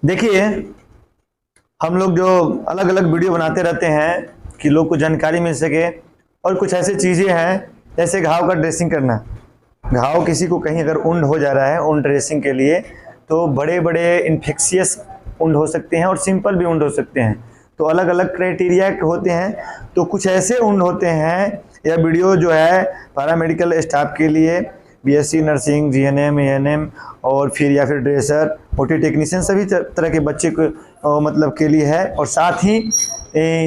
देखिए, हम लोग जो अलग अलग वीडियो बनाते रहते हैं कि लोग को जानकारी मिल सके, और कुछ ऐसी चीज़ें हैं जैसे घाव का ड्रेसिंग करना। घाव किसी को कहीं अगर उंड हो जा रहा है, उंड ड्रेसिंग के लिए तो बड़े बड़े इन्फेक्शियस उंड हो सकते हैं और सिंपल भी उंड हो सकते हैं। तो अलग अलग क्राइटेरिया होते हैं। तो कुछ ऐसे उंड होते हैं, यह वीडियो जो है पैरामेडिकल स्टाफ के लिए, बीएससी नर्सिंग, जीएनएम, एएनएम और फिर या फिर ड्रेसर, ओटी टेक्नीशियन, सभी तरह के बच्चे को मतलब के लिए है। और साथ ही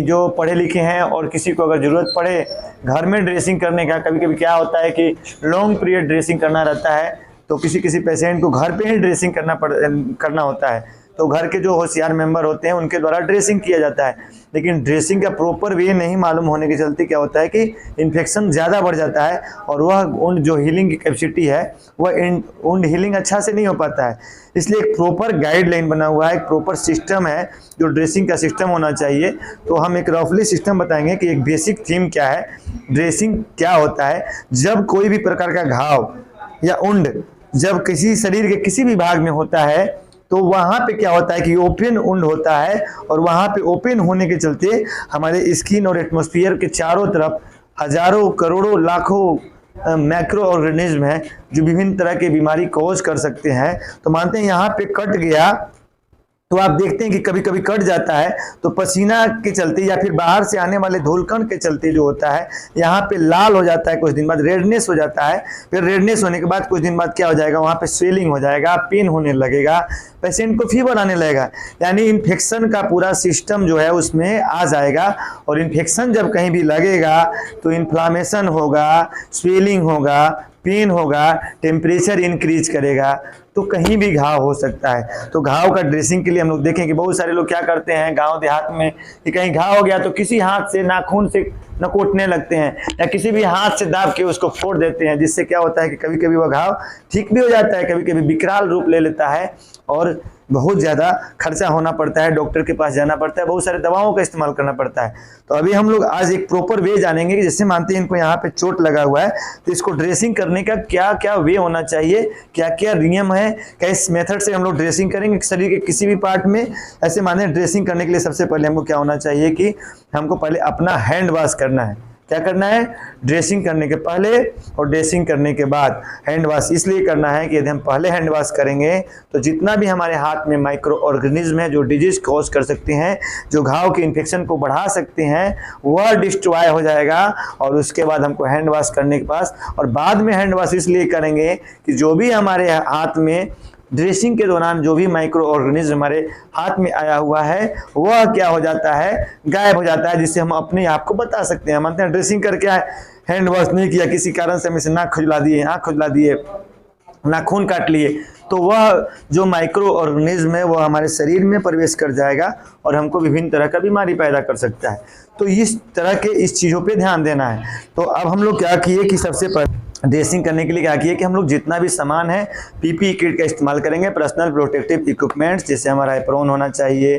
जो पढ़े लिखे हैं और किसी को अगर ज़रूरत पड़े घर में ड्रेसिंग करने का, कभी कभी क्या होता है कि लॉन्ग पीरियड ड्रेसिंग करना रहता है, तो किसी पेशेंट को घर पे ही ड्रेसिंग करना होता है, तो घर के जो होशियार मेंबर होते हैं उनके द्वारा ड्रेसिंग किया जाता है। लेकिन ड्रेसिंग का प्रॉपर वे नहीं मालूम होने के चलते क्या होता है कि इन्फेक्शन ज़्यादा बढ़ जाता है और वह उन जो हीलिंग की कैपेसिटी है वह उन हीलिंग अच्छा से नहीं हो पाता है। इसलिए एक प्रॉपर गाइडलाइन बना हुआ है, एक प्रॉपर सिस्टम है जो ड्रेसिंग का सिस्टम होना चाहिए। तो हम एक रफली सिस्टम बताएंगे कि एक बेसिक थीम क्या है, ड्रेसिंग क्या होता है। जब कोई भी प्रकार का घाव या उंड जब किसी शरीर के किसी भी भाग में होता है तो वहाँ पे क्या होता है कि ओपन उंड होता है, और वहाँ पे ओपन होने के चलते हमारे स्किन और एटमॉस्फेयर के चारों तरफ हजारों करोड़ों लाखों मैक्रो ऑर्गेनिज्म है जो विभिन्न तरह के बीमारी कॉज कर सकते हैं। तो मानते हैं यहाँ पे कट गया तो आप देखते हैं कि कभी कभी कट जाता है तो पसीना के चलते या फिर बाहर से आने वाले धूलकण के चलते जो होता है यहाँ पे लाल हो जाता है, कुछ दिन बाद रेडनेस हो जाता है। फिर रेडनेस होने के बाद कुछ दिन बाद क्या हो जाएगा, वहाँ पे स्वेलिंग हो जाएगा, पेन होने लगेगा, पेशेंट को फीवर आने लगेगा। यानी इन्फेक्शन का पूरा सिस्टम जो है उसमें आ जाएगा। और इन्फेक्शन जब कहीं भी लगेगा तो इन्फ्लामेशन होगा, स्वेलिंग होगा, पेन होगा, टेम्परेचर इंक्रीज करेगा, तो कहीं भी घाव हो सकता है। तो घाव का ड्रेसिंग के लिए हम लोग देखें कि बहुत सारे लोग क्या करते हैं गांव देहात में कि कहीं घाव हो गया तो किसी हाथ से नाखून से नकोटने लगते हैं या किसी भी हाथ से दाब के उसको फोड़ देते हैं, जिससे क्या होता है कि कभी कभी वह घाव ठीक भी हो जाता है, कभी कभी विकराल रूप ले लेता है और बहुत ज़्यादा खर्चा होना पड़ता है, डॉक्टर के पास जाना पड़ता है, बहुत सारे दवाओं का इस्तेमाल करना पड़ता है। तो अभी हम लोग आज एक प्रॉपर वे जानेंगे कि जैसे मानते हैं इनको यहाँ पे चोट लगा हुआ है तो इसको ड्रेसिंग करने का क्या क्या वे होना चाहिए, क्या क्या नियम है, किस मेथड से हम लोग ड्रेसिंग करेंगे शरीर के किसी भी पार्ट में। ऐसे माने ड्रेसिंग करने के लिए सबसे पहले हमको क्या होना चाहिए कि हमको पहले अपना हैंड वॉश करना है। क्या करना है, ड्रेसिंग करने के पहले और ड्रेसिंग करने के बाद हैंड वॉश इसलिए करना है कि यदि हम पहले हैंड वॉश करेंगे तो जितना भी हमारे हाथ में माइक्रो ऑर्गेनिज्म है जो डिजीज कॉज कर सकते हैं, जो घाव के इन्फेक्शन को बढ़ा सकते हैं, वह डिस्ट्रॉय हो जाएगा। और उसके बाद हमको हैंड वॉश करने के पास और बाद में हैंड वॉश इसलिए करेंगे कि जो भी हमारे हाथ में ड्रेसिंग के दौरान जो भी माइक्रो ऑर्गेनिज्म हमारे हाथ में आया हुआ है वह क्या हो जाता है, गायब हो जाता है, जिससे हम अपने आप को बता सकते हैं। मानते हैं ड्रेसिंग करके हैंड वॉश नहीं किया, किसी कारण से हम इसे नाक खुजला दिए, आँख खुजला दिए, नाखून काट लिए, तो वह जो माइक्रो ऑर्गेनिज्म है वह हमारे शरीर में प्रवेश कर जाएगा और हमको विभिन्न तरह का बीमारी पैदा कर सकता है। तो इस तरह के इस चीज़ों पे ध्यान देना है। तो अब हम लोग क्या किए कि सबसे पहले ड्रेसिंग करने के लिए क्या किए कि हम लोग जितना भी सामान है पीपीई किट का इस्तेमाल करेंगे, पर्सनल प्रोटेक्टिव इक्विपमेंट्स, जैसे हमारा एप्रॉन होना चाहिए,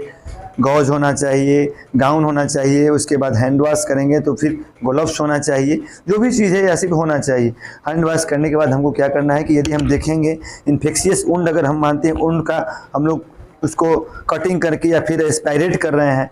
गॉज होना चाहिए, गाउन होना चाहिए, उसके बाद हैंड वॉश करेंगे तो फिर ग्लव्स होना चाहिए, जो भी चीज़ है ऐसे भी होना चाहिए। हैंड वॉश करने के बाद हमको क्या करना है कि यदि हम देखेंगे इन्फेक्शियस उंड अगर हम मानते हैं उंड का हम लोग उसको कटिंग करके या फिर एस्पायरेट कर रहे हैं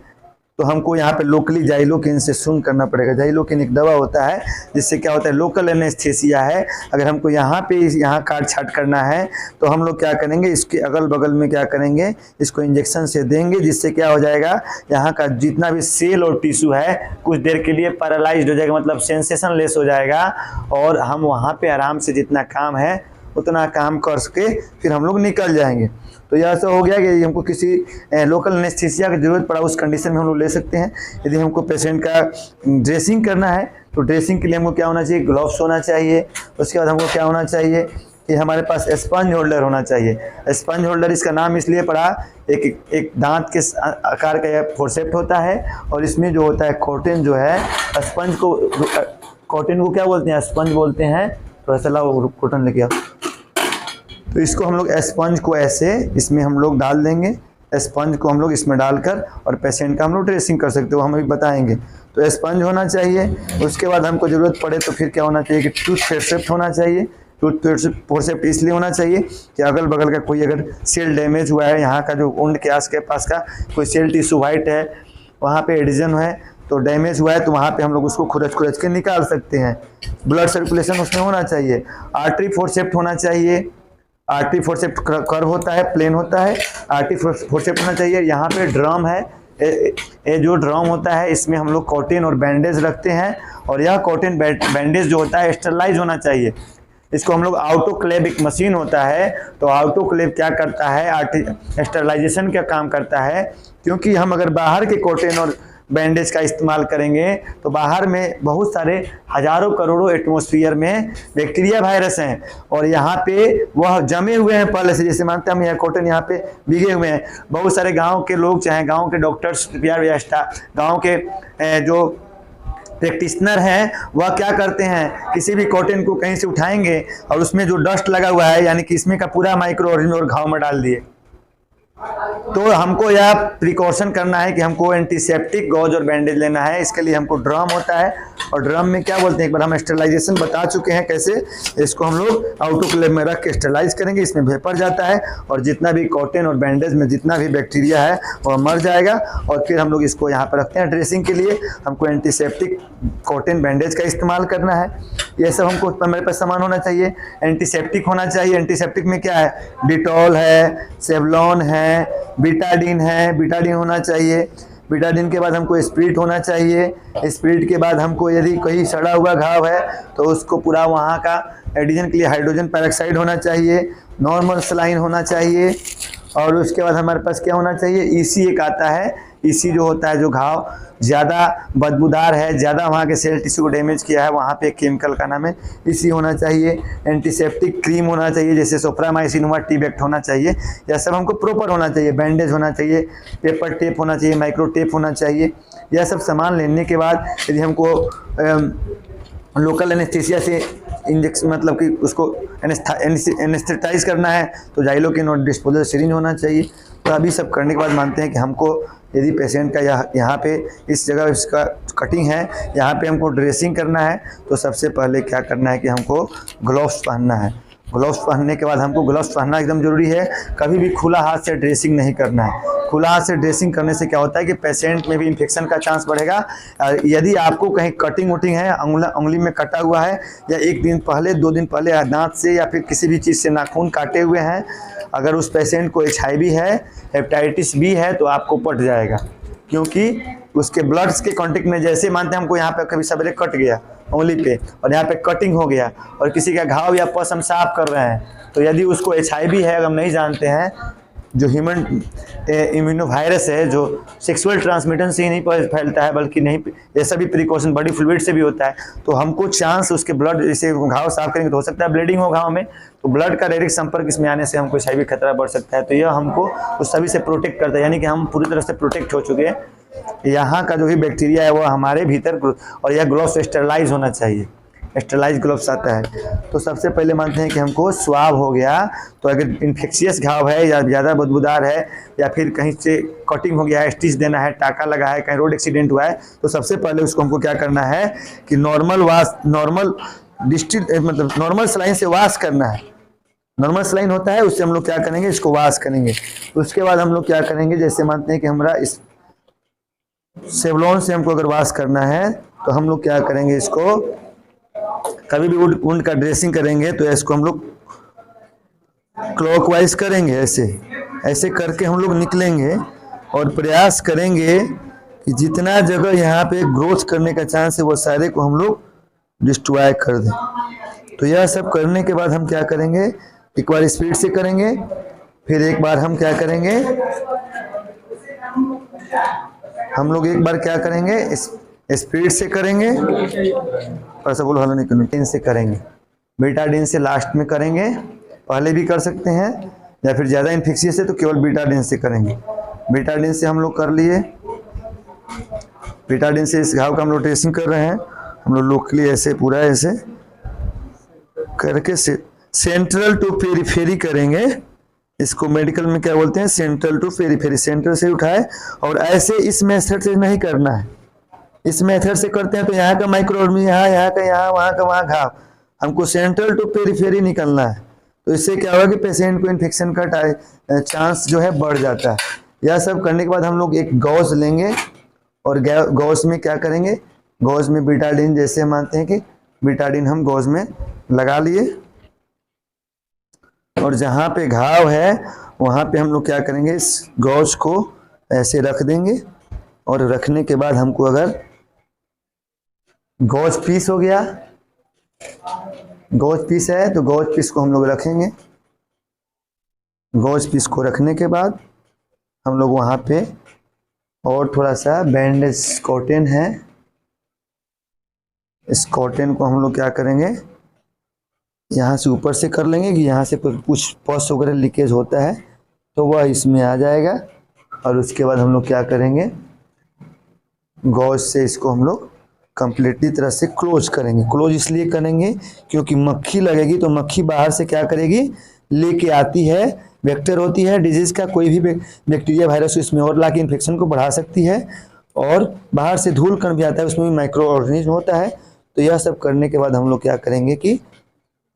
तो हमको यहाँ पे लोकली जाइलोकिन से सूंघ करना पड़ेगा। जाइलोकिन एक दवा होता है जिससे क्या होता है, लोकल एनेस्थेसिया है। अगर हमको यहाँ पे यहाँ काट छाट करना है तो हम लोग क्या करेंगे, इसके अगल बगल में क्या करेंगे, इसको इंजेक्शन से देंगे, जिससे क्या हो जाएगा, यहाँ का जितना भी सेल और टिश्यू है कुछ देर के लिए पैरालाइज्ड हो जाएगा, मतलब सेंसेशन लेस हो जाएगा, और हम वहाँ पर आराम से जितना काम है उतना काम कर सके फिर हम लोग निकल जाएंगे। तो यह ऐसा हो गया कि हमको किसी लोकल एनेस्थीसिया की ज़रूरत पड़ा उस कंडीशन में हम लोग ले सकते हैं। यदि हमको पेशेंट का ड्रेसिंग करना है तो ड्रेसिंग के लिए हमको क्या होना चाहिए, ग्लव्स होना चाहिए। उसके बाद हमको क्या होना चाहिए कि हमारे पास स्पंज होल्डर होना चाहिए। स्पंज होल्डर इसका नाम इसलिए पड़ा, एक दांत के आकार का यह फोरसेप्ट होता है और इसमें जो होता है कॉटन जो है, स्पंज को कॉटन को क्या बोलते हैं, स्पंज बोलते हैं। तो ऐसा लाओ कॉटन लेके आओ। तो इसको हम लोग स्पंज को ऐसे इसमें हम लोग डाल देंगे, स्पंज को हम लोग इसमें डालकर और पेशेंट का हम लोग ड्रेसिंग कर सकते हो, हम अभी बताएंगे। तो स्पंज होना चाहिए। उसके बाद हमको ज़रूरत पड़े तो फिर क्या होना चाहिए कि टूथ फोरसेप्ट होना चाहिए। टूथ फोर्सेप्ट इसलिए होना चाहिए कि अगल बगल का कोई अगर सेल डैमेज हुआ है, यहाँ का जो वुंड के आस के पास का कोई सेल टिश्यू वाइट है, वहाँ पे एडिजन है तो डैमेज हुआ है, तो वहाँ पे हम लोग उसको खुरच के निकाल सकते हैं। ब्लड सर्कुलेशन उसमें होना चाहिए। आर्टरी फोर्सेप्ट होना चाहिए। आर्टरी फोर्सेप्ट कर्व होता है, प्लेन होता है, आर्टरी फोर्सेप्ट होना चाहिए। यहाँ पे ड्रम है, ये जो ड्रम होता है इसमें हम लोग कॉटन और बैंडेज रखते हैं, और यह कॉटन बैंडेज जो होता है स्टरलाइज होना चाहिए। इसको हम लोग आउटोक्लेव, एक मशीन होता है, तो आउटोक्लेव क्या करता है, स्टरलाइजेशन का काम करता है। क्योंकि हम अगर बाहर के कॉटन और बैंडेज का इस्तेमाल करेंगे तो बाहर में बहुत सारे हजारों करोड़ों एटमॉस्फेयर में बैक्टीरिया वायरस हैं, और यहाँ पे वह जमे हुए हैं पहले से। जैसे मानते हैं हम यहाँ कॉटन यहाँ पे भीगे हुए हैं, बहुत सारे गांव के लोग, चाहे गांव के डॉक्टर्स या स्टाफ, गांव के जो प्रैक्टिशनर हैं, वह क्या करते हैं, किसी भी कॉटन को कहीं से उठाएंगे और उसमें जो डस्ट लगा हुआ है, यानी कि इसमें का पूरा माइक्रो ऑर्गेनिज्म और घाव में डाल दिए। तो हमको यह प्रिकॉशन करना है कि हमको एंटीसेप्टिक गॉज और बैंडेज लेना है। इसके लिए हमको ड्रम होता है, और ड्रम में क्या बोलते हैं, एक बार हम स्टरलाइजेशन बता चुके हैं कैसे। इसको हम लोग आउटोक्लेव में रख के स्टरलाइज करेंगे, इसमें वेपर जाता है और जितना भी कॉटन और बैंडेज में जितना भी बैक्टीरिया है वह मर जाएगा, और फिर हम लोग इसको यहाँ पर रखते हैं। ड्रेसिंग के लिए हमको एंटीसेप्टिक कॉटन बैंडेज का इस्तेमाल करना है। ये सब हमको मेरे पास सामान होना चाहिए। एंटीसेप्टिक होना चाहिए। एंटीसेप्टिक में क्या है, डिटॉल है, सेवलॉन है, बीटाडीन है, बीटाडीन होना चाहिए। बीटाडीन के बाद हमको स्पिरिट होना चाहिए। स्पिरिट के बाद हमको यदि कहीं सड़ा हुआ घाव है तो उसको पूरा वहाँ का एडिजन के लिए हाइड्रोजन पेरोक्साइड होना चाहिए। नॉर्मल सलाइन होना चाहिए। और उसके बाद हमारे पास क्या होना चाहिए, ईसी एक आता है। ईसी जो होता है, जो घाव ज़्यादा बदबूदार है, ज़्यादा वहाँ के सेल टिश्यू को डैमेज किया है, वहाँ पे एक केमिकल का नाम है ईसी होना चाहिए। एंटीसेप्टिक क्रीम होना चाहिए, जैसे सोफ्रामाइसिन हुआ, टी-बैक्ट होना चाहिए। यह सब हमको प्रॉपर होना चाहिए। बैंडेज होना चाहिए, पेपर टेप होना चाहिए, माइक्रो टेप होना चाहिए। यह सब सामान लेने के बाद यदि हमको लोकल एनेस्थीसिया से इंजेक्शन, मतलब कि उसको एनेस्थेटाइज करना है, तो जाइलोकिन और डिस्पोजल सिरिंज होना चाहिए। तो अभी सब करने के बाद मानते हैं कि हमको यदि पेशेंट का यहाँ पे इस जगह इसका कटिंग है, यहाँ पे हमको ड्रेसिंग करना है, तो सबसे पहले क्या करना है कि हमको ग्लव्स पहनना है। ग्लव्स पहनने के बाद हमको ग्लव्स पहनना एकदम जरूरी है। कभी भी खुला हाथ से ड्रेसिंग नहीं करना है। खुला हाथ से ड्रेसिंग करने से क्या होता है कि पेशेंट में भी इन्फेक्शन का चांस बढ़ेगा। यदि आपको कहीं कटिंग वटिंग है, उंगली में कटा हुआ है, या एक दिन पहले 2 दिन पहले दांत से या फिर किसी भी चीज़ से नाखून काटे हुए हैं, अगर उस पेशेंट को HIV है, हेपेटाइटिस बी है, तो आपको पट जाएगा। क्योंकि उसके ब्लड्स के कांटेक्ट में, जैसे मानते हैं हमको यहाँ पे कभी सवेरे कट गया उंगली पे और यहाँ पे कटिंग हो गया, और किसी का घाव या पस हम साफ कर रहे हैं, तो यदि उसको HIV है, अगर हम नहीं जानते हैं, जो ह्यूमन इम्यूनोवायरस है, जो सेक्सुअल ट्रांसमिशन से ही नहीं फैलता है, बल्कि नहीं, ऐसा भी प्रिकॉशन बॉडी फ्लूइड से भी होता है, तो हमको चांस उसके ब्लड, जैसे घाव साफ करेंगे तो हो सकता है ब्लीडिंग हो घाव में, तो ब्लड का डायरेक्ट संपर्क इसमें आने से हमको HIV खतरा बढ़ सकता है। तो यह हमको उस सभी से प्रोटेक्ट करता है, यानी कि हम पूरी तरह से प्रोटेक्ट हो चुके हैं। यहाँ का जो भी बैक्टीरिया है वो हमारे भीतर, और यह ग्लव्स स्टरलाइज होना चाहिए। स्टरलाइज ग्लव्स आता है। तो सबसे पहले मानते हैं कि हमको स्वाब हो गया, तो अगर इन्फेक्शियस घाव है या ज़्यादा बदबूदार है, या फिर कहीं से कटिंग हो गया है, स्टिच देना है, टाका लगा है, कहीं रोड एक्सीडेंट हुआ है, तो सबसे पहले उसको हमको क्या करना है कि नॉर्मल सलाइन से वॉश करना है। नॉर्मल सलाइन होता है, उससे हम लोग क्या करेंगे, इसको वॉश करेंगे। उसके बाद हम लोग क्या करेंगे, जैसे मानते हैं कि हमारा इस सेवलॉन से हमको अगर वॉश करना है, तो हम लोग क्या करेंगे, इसको कभी भी वुंड का ड्रेसिंग करेंगे तो इसको हम लोग क्लॉकवाइज करेंगे, ऐसे करके हम लोग निकलेंगे और प्रयास करेंगे कि जितना जगह यहाँ पे ग्रोथ करने का चांस है वो सारे को हम लोग डिस्ट्रॉय कर दें। तो यह सब करने के बाद हम क्या करेंगे, एक बार स्पीड से करेंगे, फिर एक बार हम क्या करेंगे, हम लोग एक बार क्या करेंगे, स्पीड से करेंगे, ऐसा बोलो हलो नहीं करनी, से करेंगे, बीटाडीन से लास्ट में करेंगे। पहले भी कर सकते हैं, या फिर ज़्यादा इन्फेक्शियस है तो केवल बीटाडीन से करेंगे। बीटाडीन से हम लोग कर लिए। बीटाडीन से इस घाव का हम लोग ड्रेसिंग कर रहे हैं। हम लोग लोकली ऐसे पूरा ऐसे करके सेंट्रल टू पेरीफेरी करेंगे। इसको मेडिकल में क्या बोलते हैं, सेंट्रल टू पेरीफेरी। सेंटर से उठाए और ऐसे इस मेथड से नहीं करना है। इस मेथड से करते हैं तो यहाँ का माइक्रो ऑर्गेनिज्म यहाँ, यहाँ का यहाँ, वहाँ का वहाँ घाव, हमको सेंट्रल टू पेरिफेरी निकलना है। तो इससे क्या होगा कि पेशेंट को इन्फेक्शन का चांस जो है बढ़ जाता है। यह सब करने के बाद हम लोग एक गॉज लेंगे और गॉज में क्या करेंगे, गॉज में बीटाडीन, जैसे मानते हैं कि बीटाडीन हम गॉज में लगा लिए और जहाँ पे घाव है वहाँ पे हम लोग क्या करेंगे, इस गॉज को ऐसे रख देंगे और रखने के बाद हमको अगर गॉज पीस हो गया, गॉज पीस है तो गॉज पीस को हम लोग रखेंगे। गॉज पीस को रखने के बाद हम लोग वहाँ पे और थोड़ा सा बैंडेज कॉटन है, इस कॉटन को हम लोग क्या करेंगे, यहाँ से ऊपर से कर लेंगे कि यहाँ से कुछ पस वगैरह लीकेज होता है तो वह इसमें आ जाएगा। और उसके बाद हम लोग क्या करेंगे, गॉज से इसको हम लोग कंप्लीटली तरह से क्लोज करेंगे। क्लोज इसलिए करेंगे क्योंकि मक्खी लगेगी तो मक्खी बाहर से क्या करेगी, लेके आती है, वेक्टर होती है डिजीज का, कोई भी बैक्टीरिया वायरस इसमें और लाके इन्फेक्शन को बढ़ा सकती है। और बाहर से धूल कण भी आता है, उसमें भी माइक्रो ऑर्गेनिज्म होता है। तो यह सब करने के बाद हम लोग क्या करेंगे कि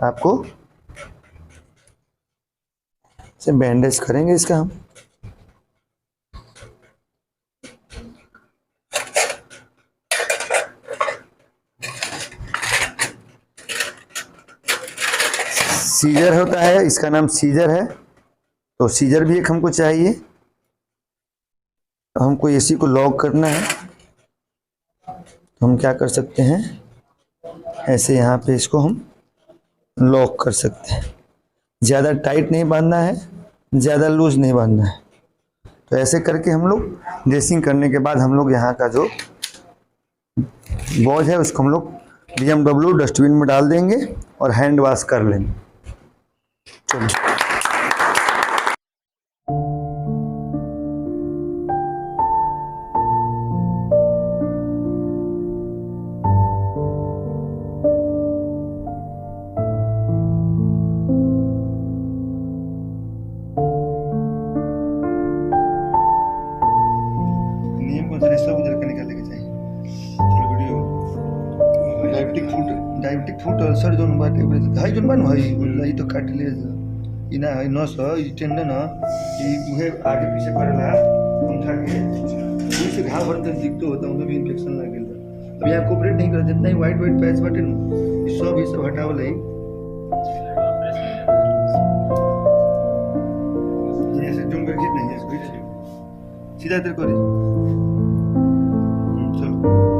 आपको से बैंडेज करेंगे इसका हम। सीजर होता है, इसका नाम सीजर है, तो सीजर भी एक हमको चाहिए। हमको इसी को लॉक करना है, हम क्या कर सकते हैं, ऐसे यहाँ पे इसको हम लॉक कर सकते हैं। ज़्यादा टाइट नहीं बांधना है, ज़्यादा लूज नहीं बांधना है। तो ऐसे करके हम लोग ड्रेसिंग करने के बाद हम लोग यहाँ का जो गॉज है उसको हम लोग BMW डस्टबिन में डाल देंगे और हैंड वॉश कर लेंगे। चलिए डायबिटिक फुट अल्सर जोन बाटे हाई जोन बान भाई ई तो कार्टिलेज इना है नस ई टेंडन ई उहे आगे पीछे करेला उठा के ई से घाव भरते दिखतो होता उनमें भी इन्फेक्शन लग गेल। अब यहाँ कोऑपरेट नहीं कर, जितना ही वाइट वाइट पैच बाटे ई सब हटावल है। ये से जूम करके नहीं है, सीधा इधर करी चलो।